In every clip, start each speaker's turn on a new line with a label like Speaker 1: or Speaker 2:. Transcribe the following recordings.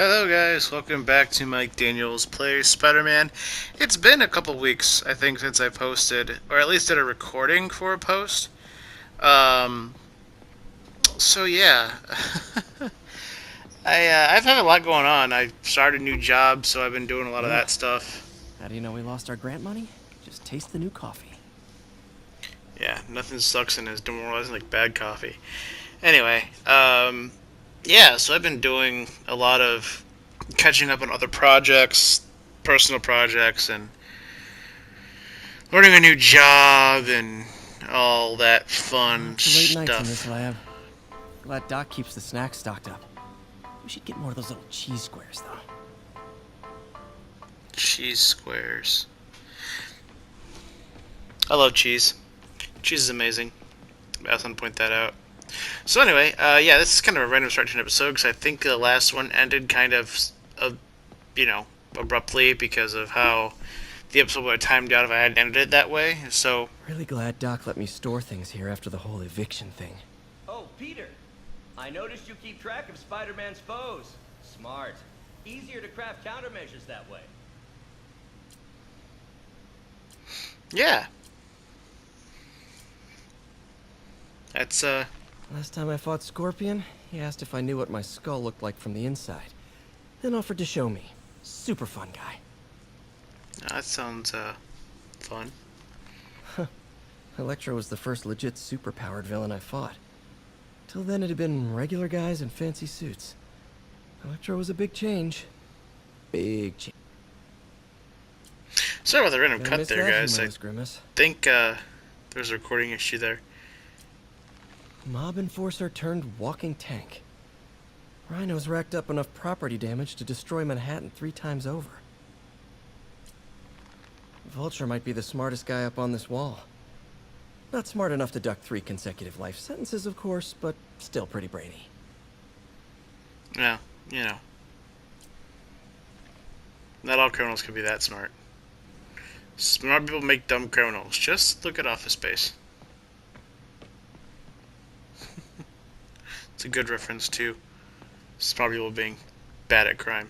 Speaker 1: Hello guys, welcome back to Mike Daniels Plays Spider-Man. It's been a couple weeks, I think, since I posted, or at least did a recording for a post. Um, so yeah, I've had a lot going on. I started a new job, so I've been doing a lot of that stuff.
Speaker 2: How do you know we lost our grant money? Just taste the new coffee.
Speaker 1: Yeah, nothing sucks and is demoralizing like bad coffee. Anyway, yeah, so I've been doing a lot of catching up on other projects, personal projects, and learning a new job and all that fun
Speaker 2: Late nights in this
Speaker 1: stuff.
Speaker 2: lab. Glad Doc keeps the snacks stocked up. We should get more of those little cheese squares, though.
Speaker 1: Cheese squares. I love cheese. Cheese is amazing. I also want to point that out. So anyway, yeah, this is kind of a random start to an episode because I think the last one ended kind of, abruptly because of how the episode would have timed out if I hadn't ended it that way. So
Speaker 2: Really glad Doc let me store things here after the whole eviction thing.
Speaker 3: Oh, Peter! I noticed you keep track of Spider-Man's foes. Smart. Easier to craft countermeasures that way.
Speaker 1: yeah, that's
Speaker 2: Last time I fought Scorpion, he asked if I knew what my skull looked like from the inside. Then offered to show me. Super fun guy.
Speaker 1: that sounds fun.
Speaker 2: Electro was the first legit super-powered villain I fought. Till then it had been regular guys in fancy suits. Electro was a big change. Big change.
Speaker 1: Sorry about the random
Speaker 2: Gonna
Speaker 1: cut
Speaker 2: miss
Speaker 1: there,
Speaker 2: that
Speaker 1: guys. I
Speaker 2: humorous grimace.
Speaker 1: think there's a recording issue there.
Speaker 2: Mob enforcer turned walking tank. Rhino's racked up enough property damage to destroy Manhattan 3 times over. Vulture might be the smartest guy up on this wall. Not smart enough to duck 3 consecutive life sentences, of course, but still pretty brainy.
Speaker 1: Yeah, not all criminals can be that smart. Smart people make dumb criminals. Just look at Office Space. It's a good reference to smart people being bad at crime.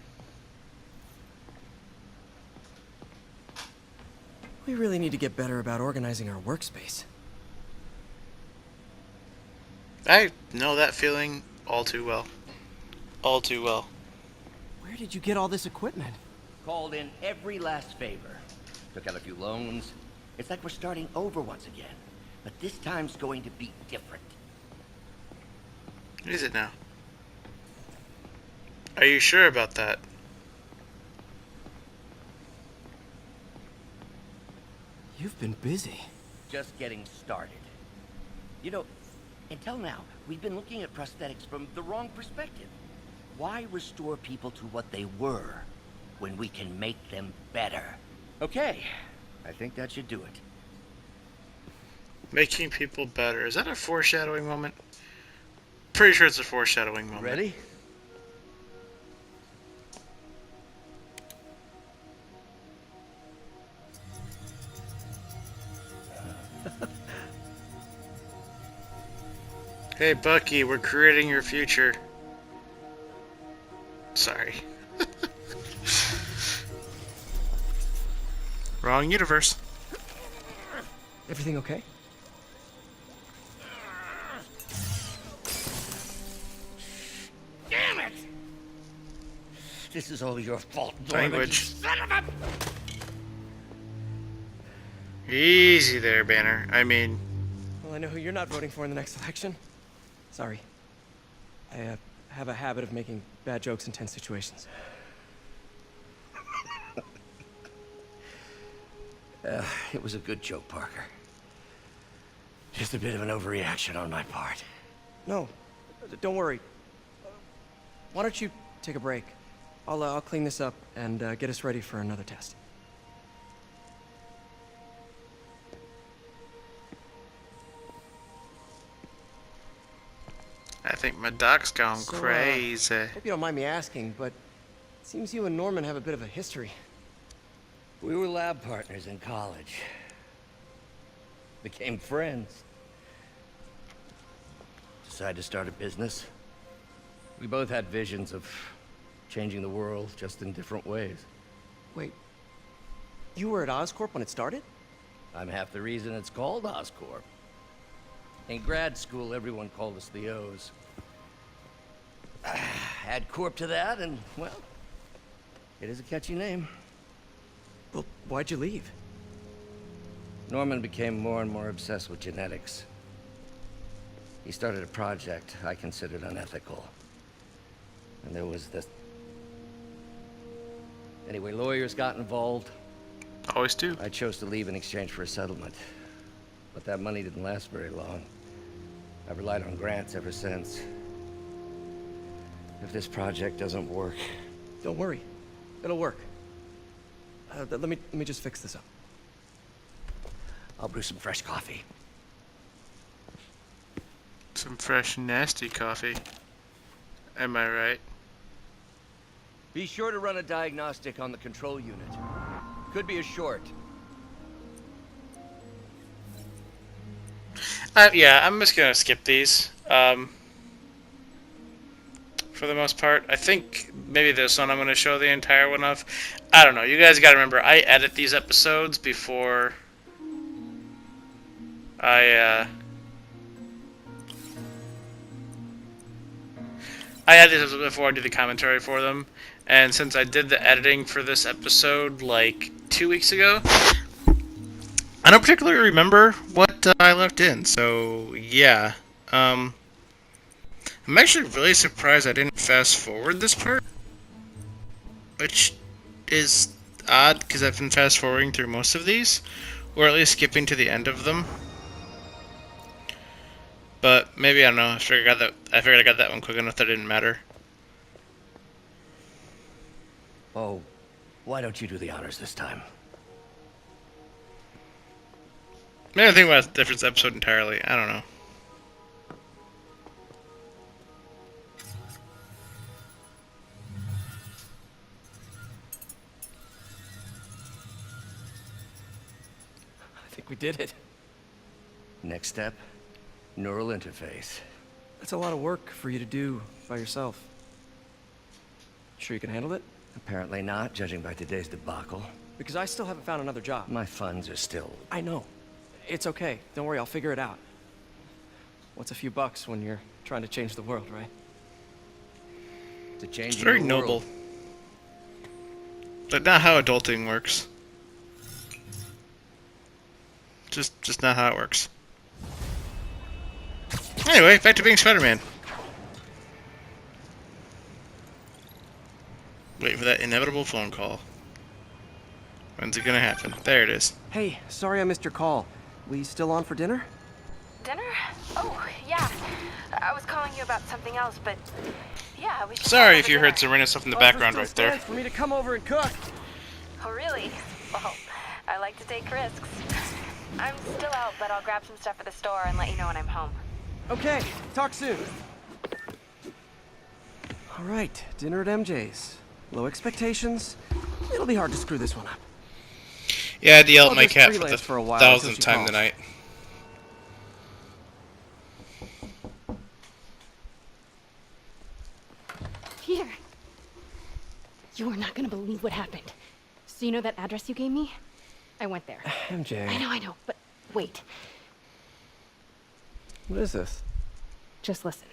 Speaker 2: We really need to get better about organizing our workspace.
Speaker 1: I know that feeling all too well. All too well.
Speaker 2: Where did you get all this equipment?
Speaker 3: Called in every last favor. Took out a few loans. It's like we're starting over once again. But this time's going to be different.
Speaker 1: Is it now? Are you sure about that?
Speaker 2: You've been busy.
Speaker 3: Just getting started. You know, until now, we've been looking at prosthetics from the wrong perspective. Why restore people to what they were when we can make them better? Okay, I think that should do it.
Speaker 1: Making people better. Is that a foreshadowing moment? Pretty sure it's a foreshadowing moment.
Speaker 3: Ready?
Speaker 1: Hey Bucky, we're creating your future. Sorry. Wrong universe.
Speaker 2: Everything okay?
Speaker 3: Damn it! This is all your fault,
Speaker 1: Language.
Speaker 3: Son of a...
Speaker 1: Easy there, Banner. I mean,
Speaker 2: Well, I know who you're not voting for in the next election. Sorry. I have a habit of making bad jokes in tense situations.
Speaker 3: It was a good joke, Parker. Just a bit of an overreaction on my part.
Speaker 2: No, don't worry. Why don't you take a break? I'll clean this up and get us ready for another test.
Speaker 1: I think my doc's gone
Speaker 2: So,
Speaker 1: crazy.
Speaker 2: Hope you don't mind me asking, but it seems you and Norman have a bit of a history.
Speaker 3: We were lab partners in college. Became friends. Decided to start a business. We both had visions of changing the world just in different ways.
Speaker 2: Wait, you were at Oscorp when it started?
Speaker 3: I'm half the reason it's called Oscorp. In grad school, everyone called us the O's. Add Corp to that, and, well, it is a catchy name.
Speaker 2: Well, why'd you leave?
Speaker 3: Norman became more and more obsessed with genetics. He started a project I considered unethical. And there was this... Anyway, lawyers got involved.
Speaker 1: Always do.
Speaker 3: I chose to leave in exchange for a settlement. But that money didn't last very long. I've relied on grants ever since. If this project doesn't work...
Speaker 2: Don't worry. It'll work. Let me just fix this up.
Speaker 3: I'll brew some fresh coffee.
Speaker 1: Some fresh, nasty coffee. Am I right?
Speaker 3: Be sure to run a diagnostic on the control unit. Could be a short.
Speaker 1: Yeah, I'm just gonna skip these. For the most part, I think maybe this one I'm gonna show the entire one of. I don't know. You guys gotta remember, I edit these episodes before I edit these before I do the commentary for them. And since I did the editing for this episode like 2 weeks ago, I don't particularly remember what I left in. So yeah, I'm actually really surprised I didn't fast forward this part, which is odd because I've been fast forwarding through most of these, or at least skipping to the end of them. But maybe, I don't know, I figured I got that one quick enough that it didn't matter.
Speaker 3: Oh, why don't you do the honors this time?
Speaker 1: Maybe I think about a different episode entirely. I don't know.
Speaker 2: I think we did it.
Speaker 3: Next step, neural interface.
Speaker 2: That's a lot of work for you to do by yourself. Sure you can handle it?
Speaker 3: Apparently not, judging by today's debacle.
Speaker 2: Because I still haven't found another job.
Speaker 3: My funds are still...
Speaker 2: I know. It's okay. Don't worry, I'll figure it out. What's a few bucks when you're trying to change the world, right?
Speaker 3: To change
Speaker 1: It's very
Speaker 3: the
Speaker 1: noble.
Speaker 3: world.
Speaker 1: But not how adulting works. Just not how it works. Anyway, back to being Spider-Man. Wait for that inevitable phone call. When's it gonna happen? There it is.
Speaker 2: Hey, sorry I missed your call. We still on for dinner?
Speaker 4: Dinner? Oh, yeah. I was calling you about something else, but yeah, we should.
Speaker 1: Sorry
Speaker 4: have
Speaker 1: if you
Speaker 4: dinner.
Speaker 1: heard some random stuff in the background right there.
Speaker 2: For me to come over and cook.
Speaker 4: Oh, really? Well, I like to take risks. I'm still out, but I'll grab some stuff at the store and let you know when I'm home.
Speaker 2: Okay, talk soon. All right, dinner at MJ's. Low expectations. It'll be hard to screw this one up.
Speaker 1: Yeah, I had to yell
Speaker 2: I'll
Speaker 1: at my
Speaker 2: just
Speaker 1: cat for
Speaker 2: freelance
Speaker 1: the
Speaker 2: for a while until she
Speaker 1: 1000th time
Speaker 2: calls.
Speaker 1: tonight.
Speaker 5: Here. You are not gonna believe what happened. So you know that address you gave me? I went there.
Speaker 2: MJ.
Speaker 5: I know, but wait.
Speaker 2: What is this?
Speaker 5: Just listen.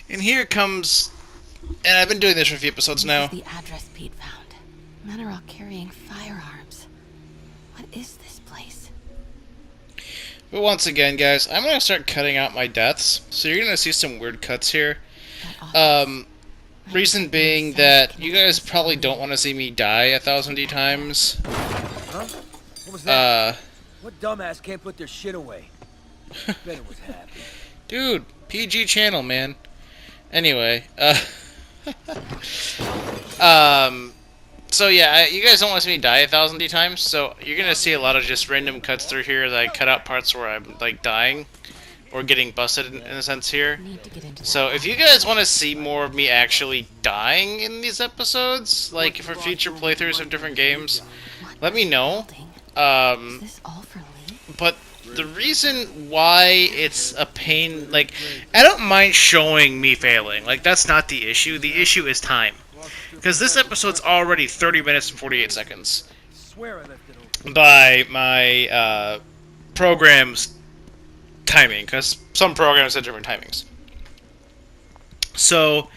Speaker 1: And here comes... And I've been doing this for a few episodes now.
Speaker 5: This is the address Pete found. Men are all carrying firearms. What is this place?
Speaker 1: But once again, guys, I'm going to start cutting out my deaths. So you're going to see some weird cuts here. Reason being that you guys probably don't want to see me die 1,000 times.
Speaker 6: Huh? What was that? What dumbass can't put their shit away? Bet it was happy.
Speaker 1: Dude, PG channel, man. Anyway, so yeah, you guys don't want to see me die 1,000 times, so you're gonna see a lot of just random cuts through here that I cut out parts where I'm like dying or getting busted in a sense here. So if you guys want to see more of me actually dying in these episodes, like for future playthroughs of different games, let me know.
Speaker 5: Is this all for Lee?
Speaker 1: But the reason why it's a pain, like, I don't mind showing me failing. Like, that's not the issue. The issue is time. Because this episode's already 30 minutes and 48 seconds
Speaker 6: Swear I left it open.
Speaker 1: by my program's timing, because some programs have different timings. So,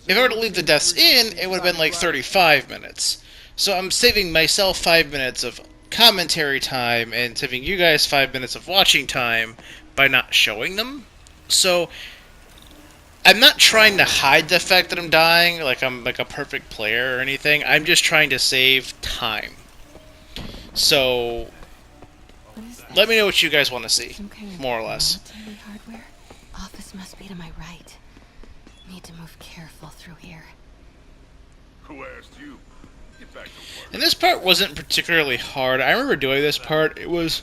Speaker 1: if I were to leave the deaths in, it would have been like 35 minutes. So I'm saving myself 5 minutes of commentary time and saving you guys 5 minutes of watching time by not showing them. So I'm not trying to hide the fact that I'm dying, like I'm like a perfect player or anything. I'm just trying to save time. So let me know what you guys want to see, more or less.
Speaker 5: Military hardware. Office must be to my right. Need to move careful through here.
Speaker 7: Who asked you? Get back to work.
Speaker 1: And this part wasn't particularly hard. I remember doing this part. It was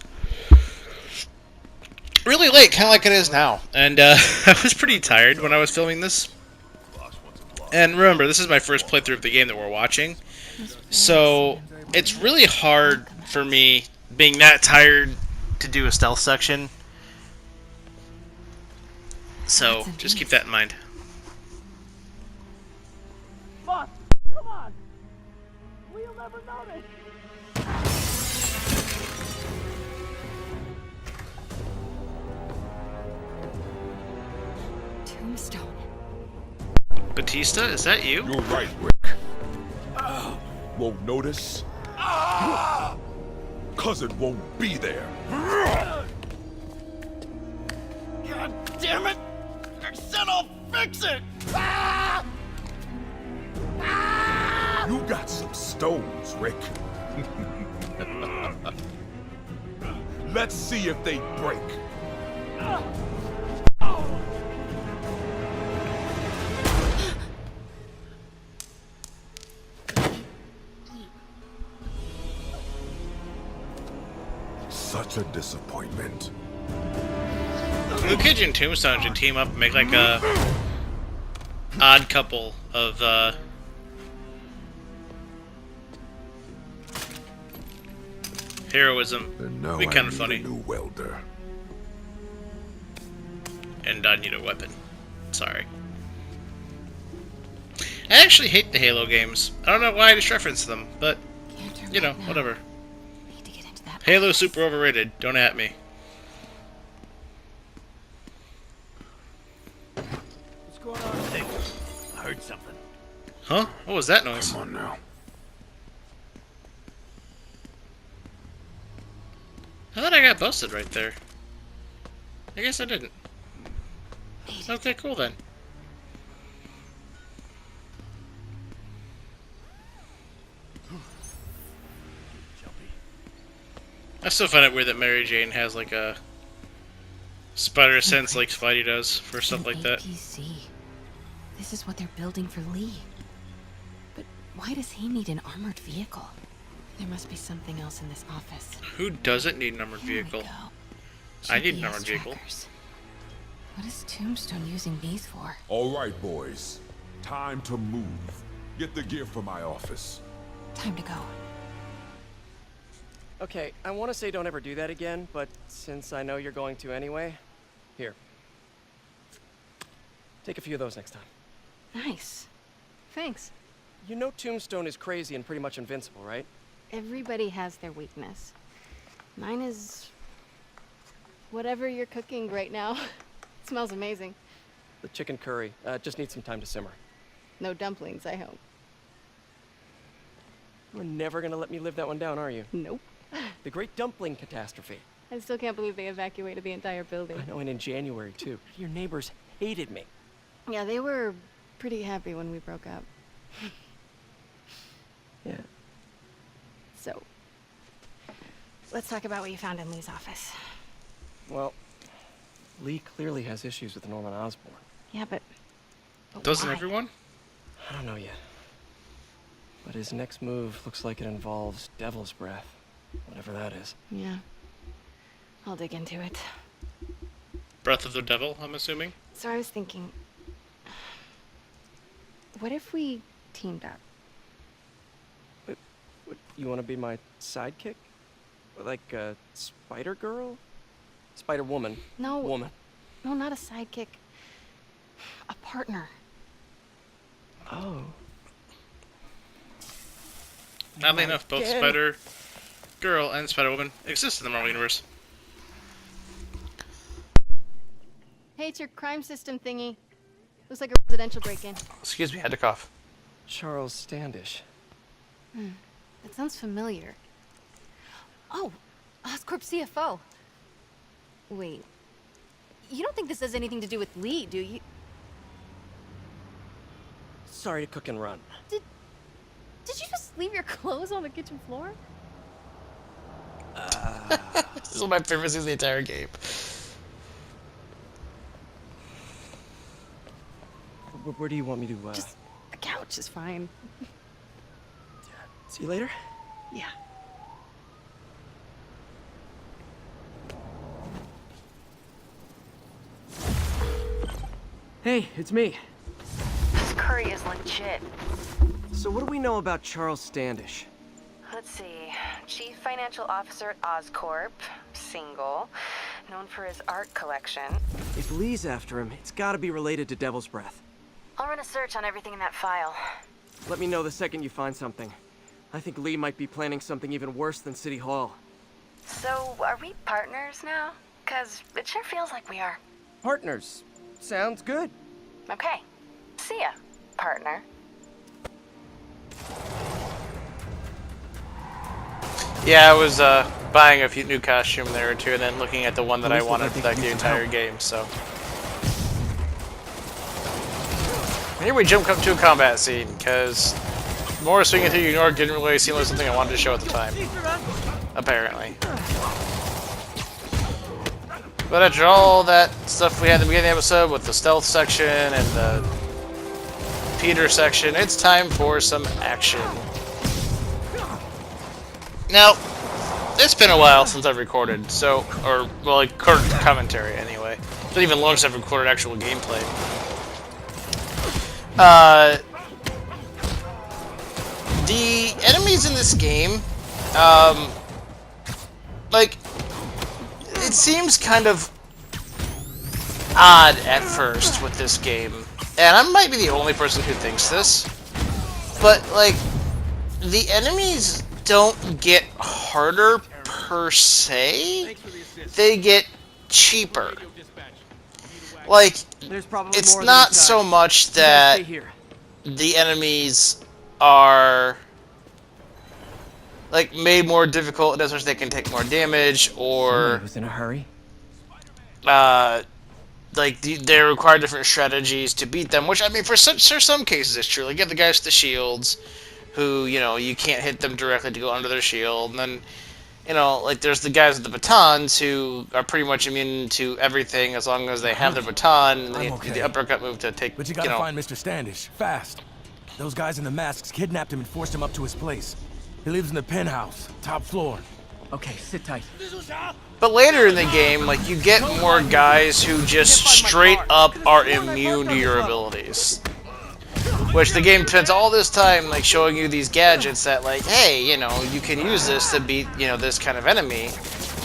Speaker 1: really late, kind of like it is now. And I was pretty tired when I was filming this. And remember, this is my first playthrough of the game that we're watching. So it's really hard for me, being that tired, to do a stealth section. So just keep that in mind.
Speaker 6: Boss, come on! We'll never notice!
Speaker 5: Tombstone.
Speaker 1: Batista, is that you?
Speaker 7: You're right, Rick. Won't notice? Cause it won't be there.
Speaker 3: God damn it! I said I'll fix it!
Speaker 7: You got some stones, Rick. Let's see if they break. Such a disappointment.
Speaker 1: Blue Cage and Tombstone should team up and make like a odd couple of heroism.
Speaker 7: And now
Speaker 1: Be
Speaker 7: I
Speaker 1: kind of
Speaker 7: need
Speaker 1: funny.
Speaker 7: a new welder.
Speaker 1: And I need a weapon. Sorry. I actually hate the Halo games. I don't know why I just referenced them, but you know, whatever.
Speaker 5: Need to get into that.
Speaker 1: Halo's super overrated. Don't at me.
Speaker 6: What's going on?
Speaker 3: Hey, I heard something.
Speaker 1: Huh? What was that noise?
Speaker 7: Come on now.
Speaker 1: I thought I got busted right there. I guess I didn't. Okay, cool then. I still find it weird that Mary Jane has like a spider sense like Spidey does for stuff like that.
Speaker 5: APC. This is what they're building for Lee. But why does he need an armored vehicle? There must be something else in this office.
Speaker 1: Who doesn't need an armored
Speaker 5: Here we
Speaker 1: vehicle?
Speaker 5: go.
Speaker 1: I need an
Speaker 5: GPS
Speaker 1: armored vehicle.
Speaker 5: trackers. What is Tombstone using these for?
Speaker 7: All right, boys. Time to move. Get the gear from my office.
Speaker 5: Time to go.
Speaker 2: Okay, I want to say don't ever do that again, but since I know you're going to anyway, here. Take a few of those next time.
Speaker 5: Nice. Thanks.
Speaker 2: You know Tombstone is crazy and pretty much invincible, right?
Speaker 5: Everybody has their weakness. Mine is whatever you're cooking right now. It smells amazing.
Speaker 2: The chicken curry just needs some time to simmer.
Speaker 5: No dumplings, I hope.
Speaker 2: You're never gonna let me live that one down, are you?
Speaker 5: Nope.
Speaker 2: The Great Dumpling Catastrophe.
Speaker 5: I still can't believe they evacuated the entire building.
Speaker 2: I know, and in January, too. Your neighbors hated me.
Speaker 5: Yeah, they were pretty happy when we broke up.
Speaker 2: Yeah.
Speaker 5: So, let's talk about what you found in Lee's office.
Speaker 2: Well, Lee clearly has issues with Norman Osborn.
Speaker 5: Yeah, but
Speaker 1: Doesn't
Speaker 5: why?
Speaker 1: everyone?
Speaker 2: I don't know yet. But his next move looks like it involves Devil's Breath. Whatever that is.
Speaker 5: Yeah. I'll dig into it.
Speaker 1: Breath of the Devil, I'm assuming.
Speaker 5: So I was thinking, what if we teamed up?
Speaker 2: What, you want to be my sidekick? Like a spider girl? Spider-Woman.
Speaker 5: No.
Speaker 2: Woman.
Speaker 5: No, not a sidekick. A partner.
Speaker 2: Oh.
Speaker 1: Oddly enough, both
Speaker 2: Again.
Speaker 1: Spider-Girl and Spider-Woman exist in the Marvel Universe.
Speaker 5: Hey, it's your crime system thingy. Looks like a residential break-in.
Speaker 1: Excuse me, I had to cough.
Speaker 2: Charles Standish.
Speaker 5: That sounds familiar. Oh, Oscorp CFO. Wait. You don't think this has anything to do with Lee, do you?
Speaker 2: Sorry to cook and run.
Speaker 5: Did you just leave your clothes on the kitchen floor?
Speaker 1: This is one of my favorite scenes in the entire game.
Speaker 2: Where do you want me to,
Speaker 5: Just the couch is fine.
Speaker 2: See you later?
Speaker 5: Yeah.
Speaker 2: Hey, it's me.
Speaker 4: This curry is legit.
Speaker 2: So what do we know about Charles Standish?
Speaker 4: Let's see. Chief Financial Officer at Oscorp. Single. Known for his art collection.
Speaker 2: If Lee's after him, it's gotta be related to Devil's Breath.
Speaker 4: I'll run a search on everything in that file.
Speaker 2: Let me know the second you find something. I think Lee might be planning something even worse than City Hall.
Speaker 4: So, are we partners now? 'Cause it sure feels like we are.
Speaker 2: Partners. Sounds good.
Speaker 4: Okay. See ya, partner.
Speaker 1: Yeah, I was buying a few new costume there or two, and then looking at the one that I
Speaker 2: At least
Speaker 1: wanted
Speaker 2: I
Speaker 1: for
Speaker 2: think
Speaker 1: like
Speaker 2: we
Speaker 1: the
Speaker 2: can
Speaker 1: entire
Speaker 2: help.
Speaker 1: game. So here we jump up to a combat scene because more swinging through New York didn't really seem like something I wanted to show at the time. Apparently. But after all that stuff we had at the beginning of the episode with the stealth section and the Peter section, it's time for some action. Now, it's been a while since I've recorded, so, or, well, like, recorded commentary anyway. It's been even longer since I've recorded actual gameplay. The enemies in this game, like, it seems kind of odd at first with this game, and I might be the only person who thinks this, but, like, the enemies don't get harder per se, they get cheaper. Like,
Speaker 2: There's probably
Speaker 1: it's
Speaker 2: more than
Speaker 1: not
Speaker 2: inside.
Speaker 1: so much
Speaker 2: You gotta
Speaker 1: that
Speaker 2: stay here.
Speaker 1: the enemies are like made more difficult, that's which they can take more damage,
Speaker 2: Somebody
Speaker 1: or
Speaker 2: was in a hurry.
Speaker 1: like they require different strategies to beat them. Which I mean, for some cases, it's true. Like you have the guys with the shields, who you can't hit them directly to go under their shield, and then like there's the guys with the batons who are pretty much immune to everything as long as they have their baton. And
Speaker 8: I'm
Speaker 1: the
Speaker 8: okay.
Speaker 1: uppercut move to take.
Speaker 8: But you gotta find Mr. Standish, fast. Those guys in the masks kidnapped him and forced him up to his place. He lives in the penthouse, top floor.
Speaker 2: Okay, sit tight.
Speaker 1: But later in the game, like, you get more guys who just straight up are immune to your abilities. Which the game spends all this time, like, showing you these gadgets that, like, hey, you can use this to beat, this kind of enemy.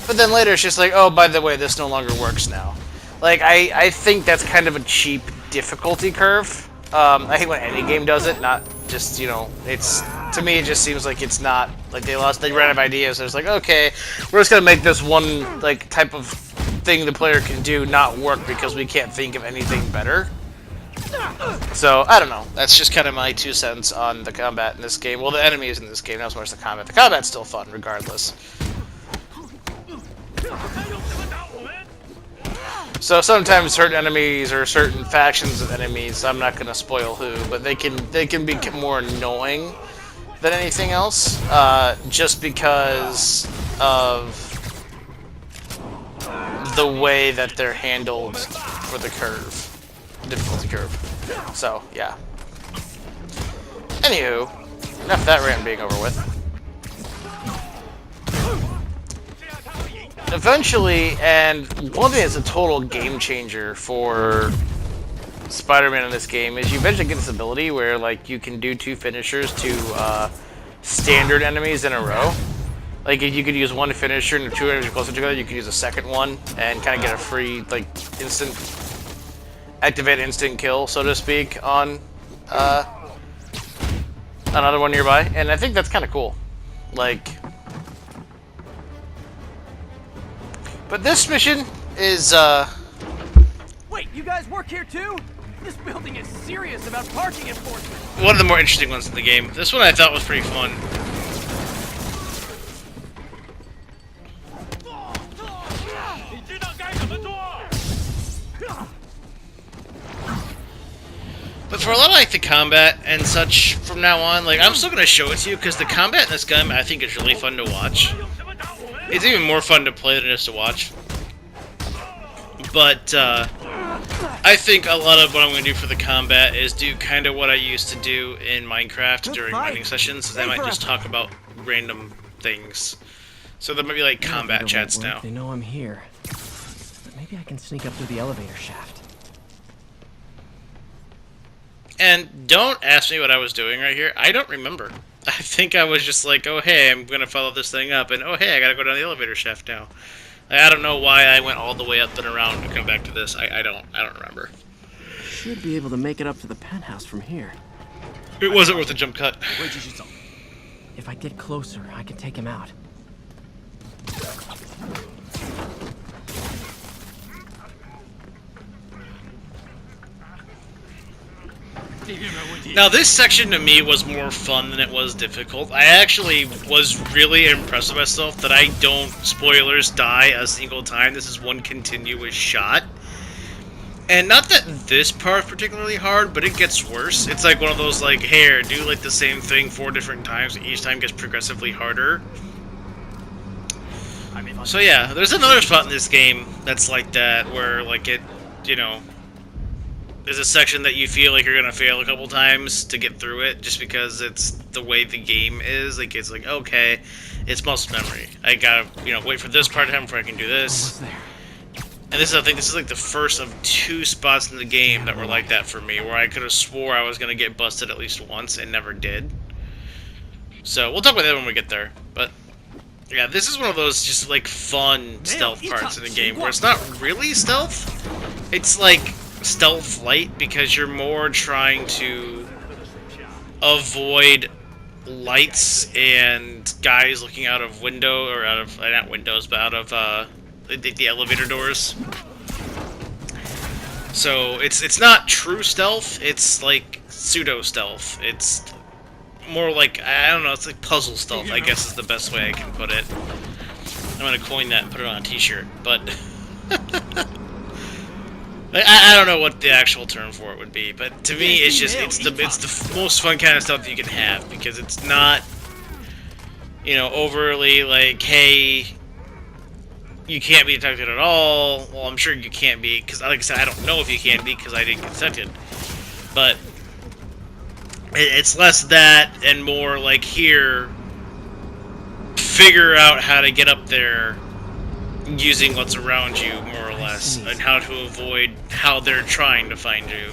Speaker 1: But then later it's just like, oh, by the way, this no longer works now. Like, I think that's kind of a cheap difficulty curve. I hate when any game does it, not just, it's, to me, it just seems like it's not, like, they ran out of ideas, so it's like, okay, we're just gonna make this one, like, type of thing the player can do not work because we can't think of anything better. So, I don't know, that's just kind of my 2 cents on the combat in this game. Well, the enemies in this game, not so much the combat. The combat's still fun, regardless. So sometimes certain enemies or certain factions of enemies, I'm not gonna spoil who, but they can be more annoying than anything else, just because of the way that they're handled for the difficulty curve. So yeah. Anywho, enough of that rant being over with. Eventually, and one thing that's a total game changer for Spider-Man in this game is you eventually get this ability where, like, you can do 2 finishers to standard enemies in a row. Like, if you could use one finisher and the two enemies are closer together, you could use a second one and kind of get a free, like, instant, activate instant kill, so to speak, on another one nearby. And I think that's kind of cool. Like, but this mission is,
Speaker 6: Wait, you guys work here too? This building is serious about parking enforcement.
Speaker 1: one of the more interesting ones in the game. This one I thought was pretty fun. But for a lot of like the combat and such from now on, like I'm still gonna show it to you because the combat in this game I think is really fun to watch. It's even more fun to play than it is to watch. But I think a lot of what I'm gonna do for the combat is do kind of what I used to do in Minecraft during mining sessions. I might just talk about random things. So there might be like combat chats now.
Speaker 2: They know I'm here. But maybe I can sneak up through the elevator shaft.
Speaker 1: And don't ask me what I was doing right here. I don't remember. I think I was just like, oh hey, I'm gonna follow this thing up, and oh hey, I gotta go down the elevator shaft now. I don't know why I went all the way up and around to come back to this. I don't remember.
Speaker 2: Should be able to make it up to the penthouse from here.
Speaker 1: It wasn't worth a jump cut.
Speaker 2: If I get closer, I can take him out.
Speaker 1: Now this section to me was more fun than it was difficult. I actually was really impressed with myself that I don't, spoilers, die a single time. This is one continuous shot. And not that this part's particularly hard, but it gets worse. It's like one of those like, here, do like the same thing 4 different times, and each time gets progressively harder. So yeah, there's another spot in this game that's like that, where like it, you know, there's a section that you feel like you're gonna fail a couple times to get through it, just because it's the way the game is. Like it's like, okay, it's muscle memory. I gotta, you know, wait for this part to happen before I can do this. And this is, I think, this is like the first of 2 spots in the game that were like that for me, where I could have swore I was gonna get busted at least once and never did. So we'll talk about that when we get there. But yeah, this is one of those just like fun stealth parts in the game where it's not really stealth. It's like stealth light, because you're more trying to avoid lights and guys looking out of window, or out of, not windows, but out of the elevator doors. So it's not true stealth, it's like pseudo stealth. It's more like, I don't know, it's like puzzle stealth, I guess is the best way I can put it. I'm gonna coin that and put it on a t-shirt, but I don't know what the actual term for it would be, but to me, it's just, it's the most fun kind of stuff that you can have, because it's not, you know, overly like, hey, you can't be detected at all. Well, I'm sure you can't be, because like I said, I don't know if you can be, because I didn't get detected. But it's less that and more like, here, figure out how to get up there using what's around you, more or less, and how to avoid how they're trying to find you.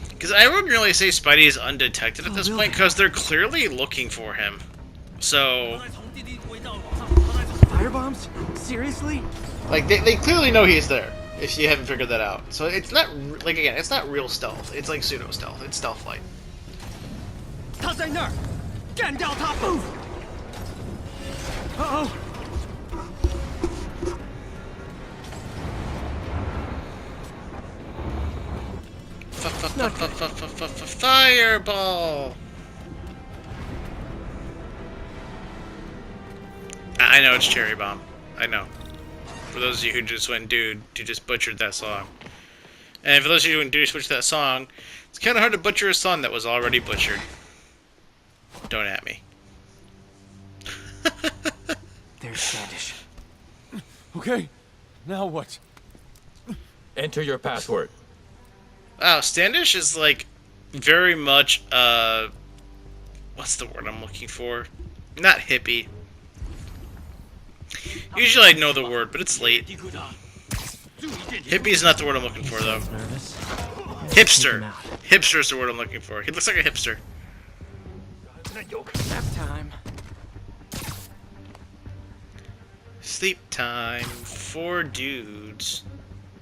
Speaker 1: Because I wouldn't really say Spidey is undetected at this point, because they're clearly looking for him. So
Speaker 2: Firebombs? Seriously?
Speaker 1: like, they clearly know he's there, if you haven't figured that out. So it's not, like, again, it's not real stealth. It's like pseudo-stealth. It's stealth light.
Speaker 2: Uh-oh!
Speaker 1: Fireball! I know it's Cherry Bomb. I know. For those of you who just went, dude, you just butchered that song. And for those of you who just butchered that song, it's kind of hard to butcher a song that was already butchered. Don't at me.
Speaker 2: There's Standish.
Speaker 6: Okay, now what?
Speaker 9: Enter your password.
Speaker 1: Wow, Standish is like very much what's the word I'm looking for? Not hippie. Usually I know the word, but it's late. Hippie is not the word I'm looking for, though.
Speaker 2: Nervous.
Speaker 1: Hipster. Hipster is the word I'm looking for. He looks like a hipster.
Speaker 2: Nap time.
Speaker 1: Sleep time for dudes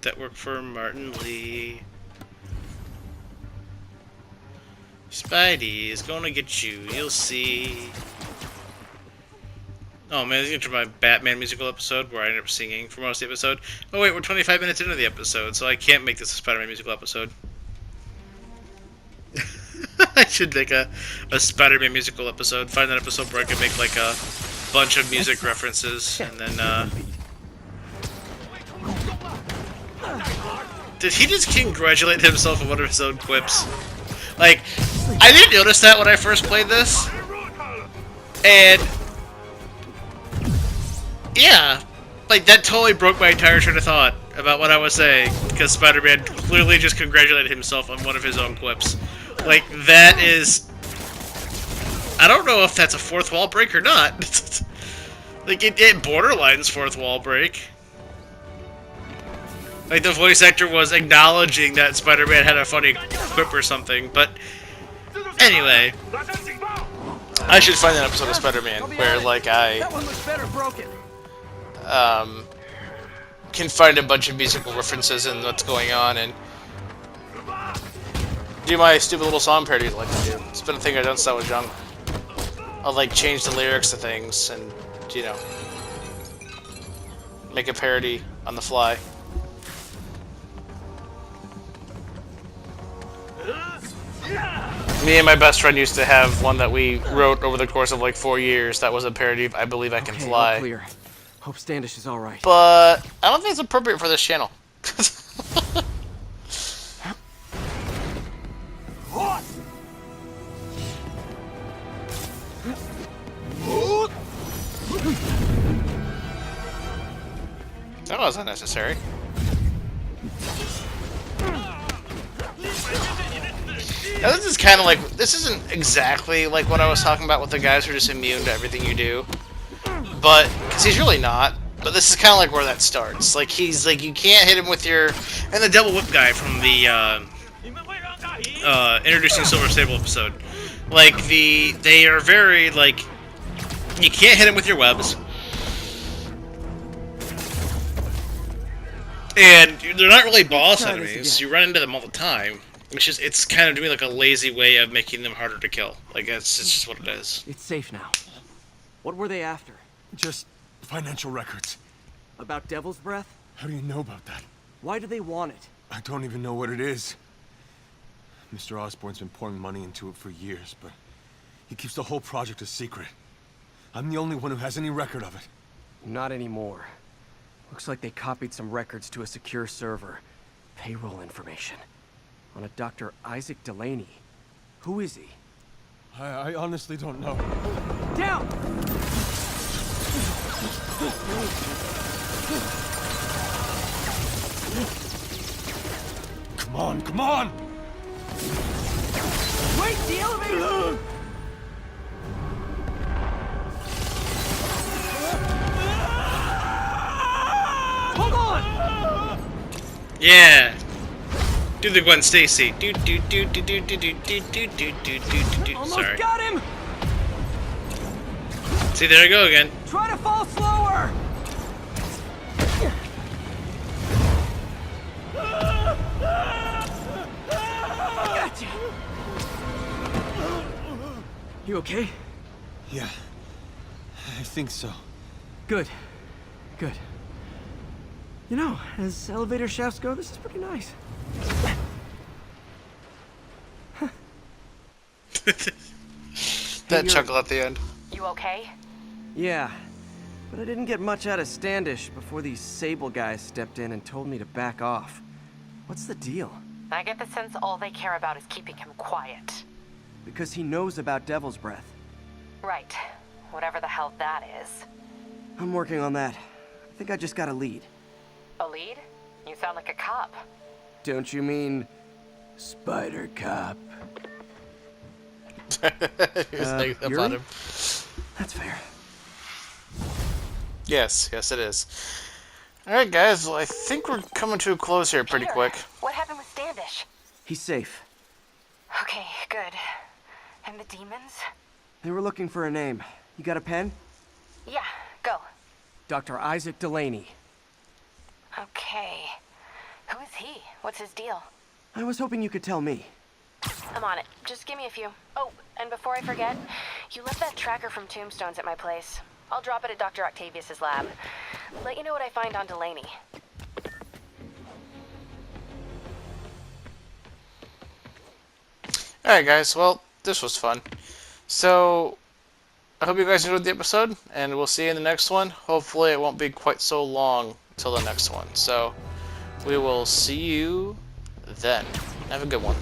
Speaker 1: that work for Martin Lee. Spidey is gonna get you, you'll see. Oh man, this is gonna be my Batman musical episode where I end up singing for most of the episode. Oh wait, we're 25 minutes into the episode, so I can't make this a Spider-Man musical episode. I should make a Spider-Man musical episode. Find that episode where I can make like a bunch of music references, and then did he just congratulate himself on one of his own quips? Like, I didn't notice that when I first played this. And yeah, like that totally broke my entire train of thought about what I was saying, because Spider-Man clearly just congratulated himself on one of his own quips. Like, that is... I don't know if that's a fourth wall break or not. Like, it borderlines fourth wall break. Like, the voice actor was acknowledging that Spider-Man had a funny quip or something, but... Anyway. I should find that episode of Spider-Man where, like, I...
Speaker 6: That one looks better broken.
Speaker 1: Can find a bunch of musical references and what's going on, and do my stupid little song parodies I like to do. It's been a thing I've done since I was young. I'll like change the lyrics to things and, you know, make a parody on the fly. Me and my best friend used to have one that we wrote over the course of like 4 years that was a parody of I Believe I Can Fly.
Speaker 2: All clear. Hope Standish is alright.
Speaker 1: But I don't think it's appropriate for this channel. That was unnecessary. Now this is kind of like, this isn't exactly like what I was talking about with the guys who are just immune to everything you do. But, because he's really not. But this is kind of like where that starts. Like, he's like, you can't hit him with your... And the double whip guy from the, Introducing Silver Sable episode. Like, they are very, like... You can't hit him with your webs. And they're not really boss enemies. You run into them all the time. It's kind of to me like a lazy way of making them harder to kill. Like, it's just what it is.
Speaker 2: It's safe now. What were they after?
Speaker 8: Just financial records.
Speaker 2: About Devil's Breath?
Speaker 8: How do you know about that?
Speaker 2: Why do they want it?
Speaker 8: I don't even know what it is. Mr. Osborn's been pouring money into it for years, but he keeps the whole project a secret. I'm the only one who has any record of it.
Speaker 2: Not anymore. Looks like they copied some records to a secure server. Payroll information. On a Dr. Isaac Delaney. Who is he?
Speaker 8: I honestly don't know.
Speaker 2: Down!
Speaker 8: Come on, come on!
Speaker 6: Wait, the elevator! Hold on!
Speaker 1: Yeah! Do the Gwen Stacy. Do do do do do do do do do do do do do.
Speaker 6: Almost
Speaker 1: Sorry.
Speaker 6: got him!
Speaker 1: See, there I go again.
Speaker 6: Try to fall slower! Gotcha!
Speaker 2: You okay?
Speaker 8: Yeah, I think so.
Speaker 2: Good. Good. You know, as elevator shafts go, this is pretty nice.
Speaker 1: That chuckle at the end.
Speaker 4: You okay?
Speaker 2: Yeah, but I didn't get much out of Standish before these Sable guys stepped in and told me to back off. What's the deal?
Speaker 4: I get the sense all they care about is keeping him quiet.
Speaker 2: Because he knows about Devil's Breath.
Speaker 4: Right. Whatever the hell that is.
Speaker 2: I'm working on that. I think I just got a lead.
Speaker 4: A lead? You sound like a cop.
Speaker 2: Don't you mean... Spider Cop?
Speaker 1: Here's like
Speaker 2: Yuri?
Speaker 1: about him.
Speaker 2: That's fair.
Speaker 1: Yes, yes it is. Alright guys, well I think we're coming to a close here pretty
Speaker 4: Peter,
Speaker 1: quick.
Speaker 4: What happened with Standish?
Speaker 2: He's safe.
Speaker 4: Okay, good. And the demons?
Speaker 2: They were looking for a name. You got a pen?
Speaker 4: Yeah, go.
Speaker 10: Dr. Isaac Delaney.
Speaker 4: Okay. Who is he? What's his deal?
Speaker 10: I was hoping you could tell me.
Speaker 4: I'm on it. Just give me a few. Oh, and before I forget, you left that tracker from Tombstones at my place. I'll drop it at Dr. Octavius's lab. Let you know what I find on Delaney.
Speaker 1: Alright guys, well, this was fun. So, I hope you guys enjoyed the episode, and we'll see you in the next one. Hopefully it won't be quite so long till the next one. So, we will see you then. Have a good one.